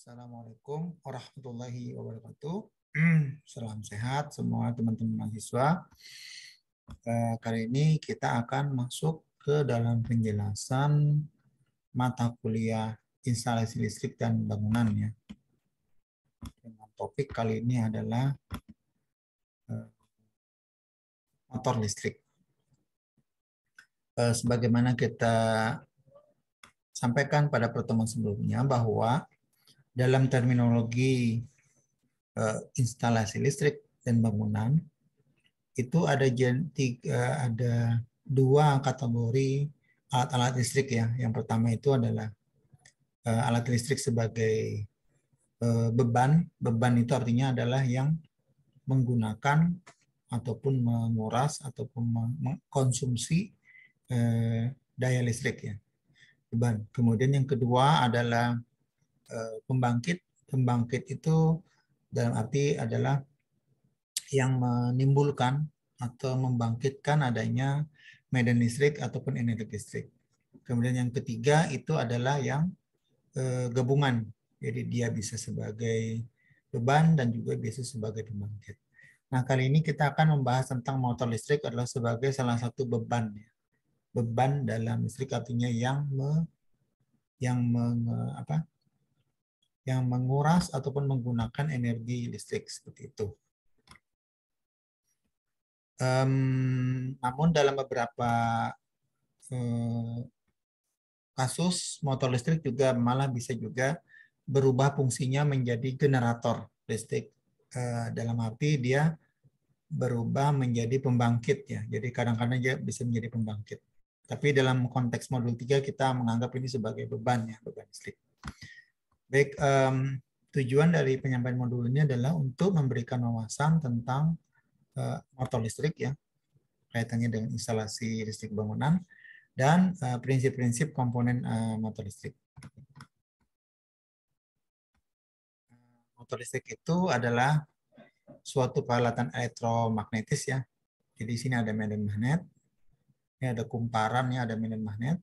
Assalamualaikum warahmatullahi wabarakatuh. Salam sehat semua teman-teman mahasiswa. Kali ini kita akan masuk ke dalam penjelasan mata kuliah instalasi listrik dan bangunan ya. Dengan topik kali ini adalah motor listrik. Sebagaimana kita sampaikan pada pertemuan sebelumnya bahwa dalam terminologi instalasi listrik dan bangunan itu ada dua kategori alat-alat listrik ya. Yang pertama itu adalah alat listrik sebagai beban. Beban itu artinya adalah yang menggunakan ataupun menguras ataupun mengkonsumsi daya listrik ya. Beban. Kemudian yang kedua adalah pembangkit. Pembangkit itu dalam arti adalah yang menimbulkan atau membangkitkan adanya medan listrik ataupun energi listrik. Kemudian yang ketiga itu adalah yang gabungan. Jadi dia bisa sebagai beban dan juga bisa sebagai pembangkit. Nah, kali ini kita akan membahas tentang motor listrik adalah sebagai salah satu beban. Beban dalam listrik artinya yang menguras ataupun menggunakan energi listrik seperti itu. Namun dalam beberapa kasus motor listrik juga malah bisa juga berubah fungsinya menjadi generator listrik. Dalam arti dia berubah menjadi pembangkit ya. Jadi kadang-kadang dia bisa menjadi pembangkit. Tapi dalam konteks modul 3 kita menganggap ini sebagai beban ya, beban listrik. Baik, tujuan dari penyampaian modul ini adalah untuk memberikan wawasan tentang motor listrik ya, kaitannya dengan instalasi listrik bangunan dan prinsip-prinsip komponen motor listrik. Motor listrik itu adalah suatu peralatan elektromagnetis ya. Jadi di sini ada medan magnet, ini ada kumparan, ya ada medan magnet.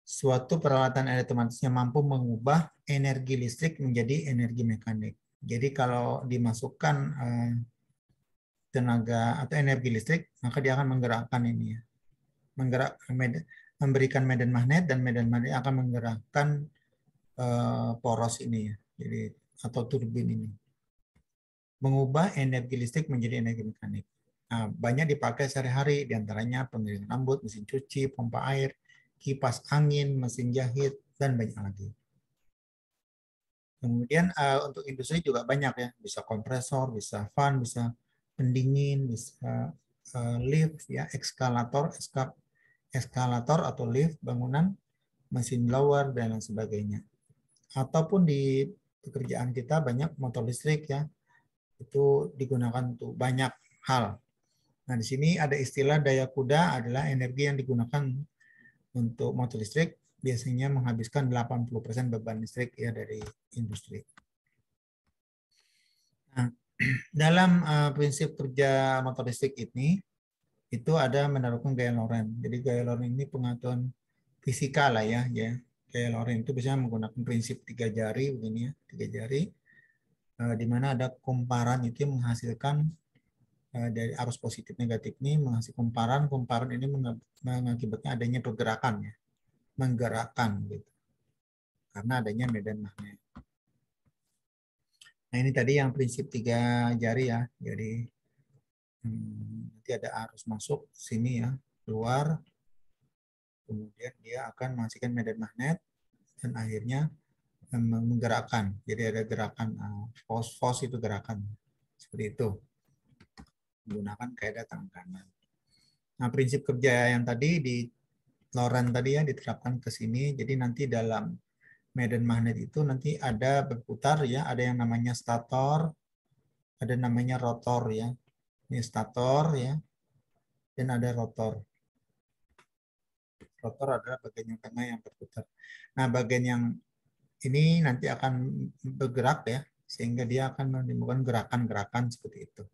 Suatu peralatan elektromagnetis yang mampu mengubah energi listrik menjadi energi mekanik. Jadi kalau dimasukkan tenaga atau energi listrik, maka dia akan menggerakkan ini ya. Memberikan medan magnet dan medan magnet akan menggerakkan poros ini ya. Jadi atau turbin ini. Mengubah energi listrik menjadi energi mekanik. Nah, banyak dipakai sehari-hari, diantaranya penggilingan rambut, mesin cuci, pompa air, kipas angin, mesin jahit, dan banyak lagi. Kemudian untuk industri juga banyak ya, bisa kompresor, bisa fan, bisa pendingin, bisa lift, ya, eskalator atau lift bangunan, mesin blower dan lain sebagainya. Ataupun di pekerjaan kita banyak motor listrik ya, itu digunakan untuk banyak hal. Nah, di sini ada istilah daya kuda adalah energi yang digunakan untuk motor listrik, biasanya menghabiskan 80% beban listrik ya dari industri. Nah, dalam prinsip kerja motor listrik ini, itu ada menerapkan gaya Lorentz. Jadi gaya Lorentz ini pengetahuan fisika lah ya. Gaya Lorentz itu biasanya menggunakan prinsip 3 jari begini ya, 3 jari, di mana ada kumparan itu yang menghasilkan dari arus positif negatif ini menghasilkan kumparan ini mengakibatkan adanya pergerakan ya, menggerakkan gitu karena adanya medan magnet. Nah, ini tadi yang prinsip 3 jari ya. Jadi nanti ada arus masuk sini ya, keluar, kemudian dia akan menghasilkan medan magnet dan akhirnya menggerakkan. Jadi ada gerakan force itu gerakan seperti itu menggunakan kaidah tangan kanan. Nah, prinsip kerja yang tadi di Lorentz tadi ya diterapkan ke sini. Jadi nanti dalam medan magnet itu nanti ada berputar ya, ada yang namanya stator, ada namanya rotor ya. Ini stator ya, dan ada rotor. Rotor adalah bagian yang tengah yang berputar. Nah, bagian yang ini nanti akan bergerak ya, sehingga dia akan menimbulkan gerakan-gerakan seperti itu.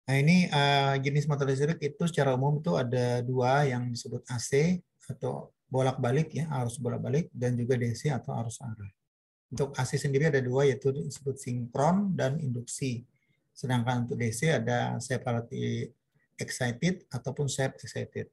Nah, ini jenis motor listrik itu secara umum itu ada 2 yang disebut AC atau bolak-balik ya, arus bolak-balik, dan juga DC atau arus arah. Untuk AC sendiri ada dua, yaitu disebut sinkron dan induksi. Sedangkan untuk DC ada separately excited ataupun self excited.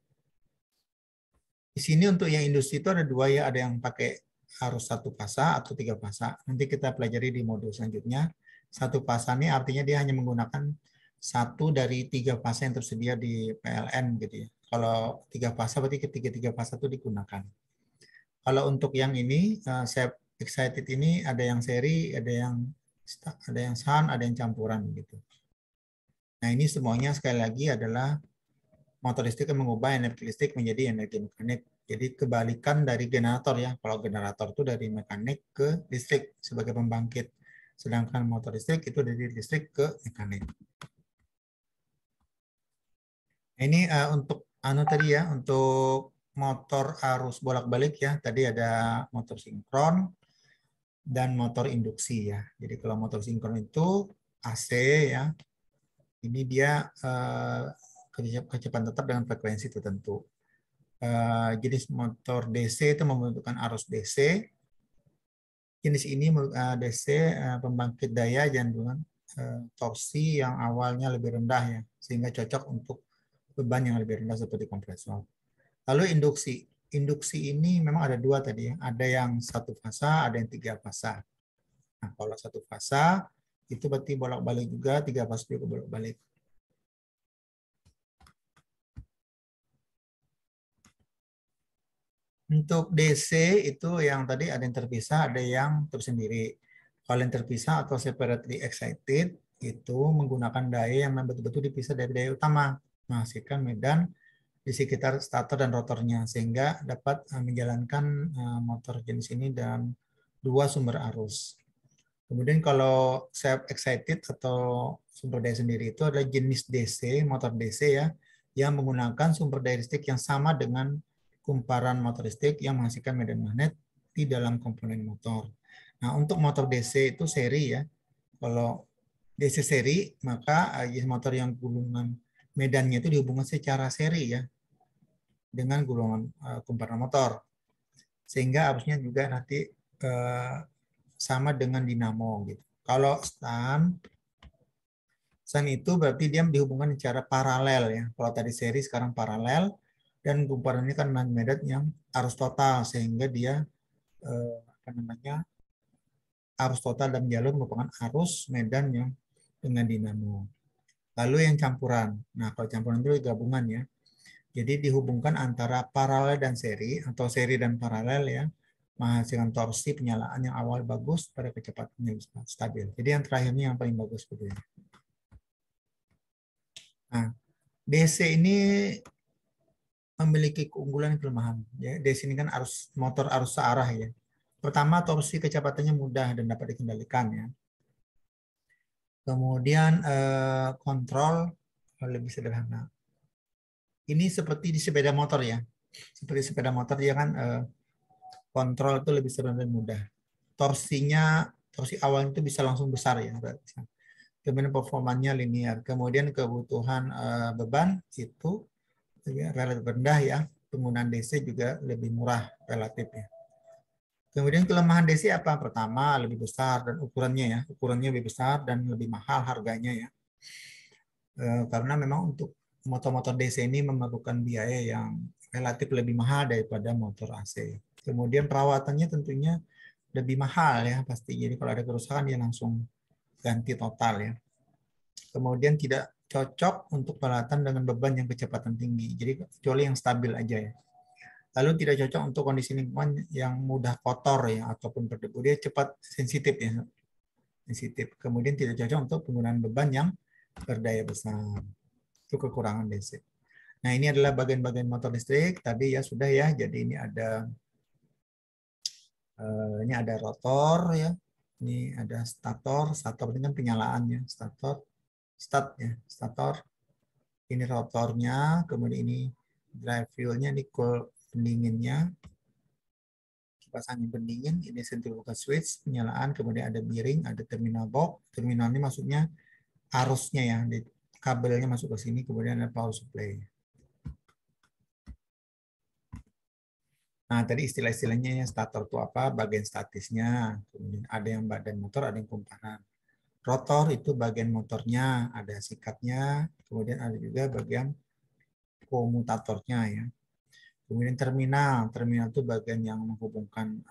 Di sini untuk yang induksi itu ada dua ya, ada yang pakai arus satu fasa atau tiga fasa. Nanti kita pelajari di modul selanjutnya. Satu fasa ini artinya dia hanya menggunakan satu dari tiga fasa yang tersedia di PLN gitu ya. Kalau tiga fasa berarti ketiga fasa itu digunakan. Kalau untuk yang ini self excited ini ada yang seri, ada yang shunt, ada yang campuran gitu. Nah, ini semuanya sekali lagi adalah motor listrik yang mengubah energi listrik menjadi energi mekanik. Jadi kebalikan dari generator ya. Kalau generator itu dari mekanik ke listrik sebagai pembangkit. Sedangkan motor listrik itu dari listrik ke mekanik. Ini untuk tadi ya, untuk motor arus bolak-balik ya. Tadi ada motor sinkron dan motor induksi ya. Jadi kalau motor sinkron itu AC ya. Ini dia kecepatan tetap dengan frekuensi tertentu. Jenis motor DC itu membutuhkan arus DC. Jenis ini DC pembangkit daya dengan torsi yang awalnya lebih rendah ya, sehingga cocok untuk beban yang lebih rendah seperti kompresor. Lalu induksi. Induksi ini memang ada dua tadi ya, ada yang satu fasa, ada yang tiga fasa. Nah, kalau satu fasa itu berarti bolak-balik juga, tiga fasa juga bolak-balik. Untuk DC itu yang tadi ada yang terpisah, ada yang tersendiri. Kalau yang terpisah atau separately excited itu menggunakan daya yang betul-betul dipisah dari daya utama, menghasilkan medan di sekitar stator dan rotornya sehingga dapat menjalankan motor jenis ini dalam dua sumber arus. Kemudian kalau self excited atau sumber daya sendiri itu adalah jenis DC, motor DC ya, yang menggunakan sumber daya listrik yang sama dengan kumparan motor listrik yang menghasilkan medan magnet di dalam komponen motor. Nah, untuk motor DC itu seri ya. Kalau DC seri, maka jenis motor yang gulungan medannya itu dihubungkan secara seri ya dengan gulungan kumparan motor. Sehingga arusnya juga nanti sama dengan dinamo gitu. Kalau shunt itu berarti dia dihubungkan secara paralel ya. Kalau tadi seri sekarang paralel, dan kumparan ini kan medan yang arus total sehingga dia arus total dalam jalur merupakan arus medan yang dengan dinamo. Lalu yang campuran. Nah, kalau campuran itu gabungan ya. Jadi dihubungkan antara paralel dan seri atau seri dan paralel ya, menghasilkan torsi penyalaan yang awal bagus pada kecepatan yang stabil. Jadi yang terakhirnya yang paling bagus gitu ya. Nah, DC ini memiliki keunggulan dan kelemahan. Ya, DC ini kan motor arus searah ya. Pertama, torsi kecepatannya mudah dan dapat dikendalikan ya. Kemudian kontrol lebih sederhana. Ini seperti di sepeda motor ya. Seperti sepeda motor dia kan kontrol itu lebih sederhana dan mudah. Torsi awalnya itu bisa langsung besar ya. Kemudian performanya linear. Kemudian kebutuhan beban itu relatif rendah ya. Penggunaan DC juga lebih murah relatif ya. Kemudian kelemahan DC apa? Pertama, lebih besar dan ukurannya ya. Ukurannya lebih besar dan lebih mahal harganya ya. Karena memang untuk motor-motor DC ini memerlukan biaya yang relatif lebih mahal daripada motor AC. Kemudian perawatannya tentunya lebih mahal ya pasti. Jadi kalau ada kerusakan dia langsung ganti total ya. Kemudian tidak cocok untuk peralatan dengan beban yang kecepatan tinggi. Jadi kecuali yang stabil aja ya. Lalu tidak cocok untuk kondisi lingkungan yang mudah kotor ya ataupun berdebu. Dia cepat sensitif ya. Sensitif. Kemudian tidak cocok untuk penggunaan beban yang berdaya besar. Itu kekurangan DC. Nah, ini adalah bagian-bagian motor listrik. Tadi ya sudah ya. Jadi ini ada rotor ya. Ini ada stator. Stator ini kan penyalaannya. Stator. Stator. Ini rotornya. Kemudian ini drive fuel-nya. Ini coil pendinginnya. Kipas angin pendingin, ini centrifugal switch, penyalaan, kemudian ada bearing, ada terminal box. Terminal ini maksudnya arusnya ya, kabelnya masuk ke sini, kemudian ada power supply. Nah, tadi istilah-istilahnya ya, stator itu apa, bagian statisnya, kemudian ada yang badan motor, ada yang kumparan. Rotor itu bagian motornya, ada sikatnya, kemudian ada juga bagian komutatornya ya. Kemudian terminal, terminal itu bagian yang menghubungkan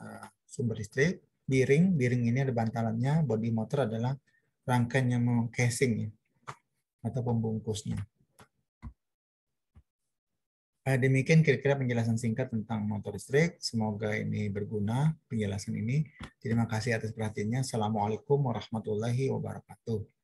sumber listrik. Bearing, bearing ini ada bantalannya, bodi motor adalah rangkaian yang casing ya, atau pembungkusnya. Demikian kira-kira penjelasan singkat tentang motor listrik. Semoga ini berguna penjelasan ini. Terima kasih atas perhatiannya. Assalamualaikum warahmatullahi wabarakatuh.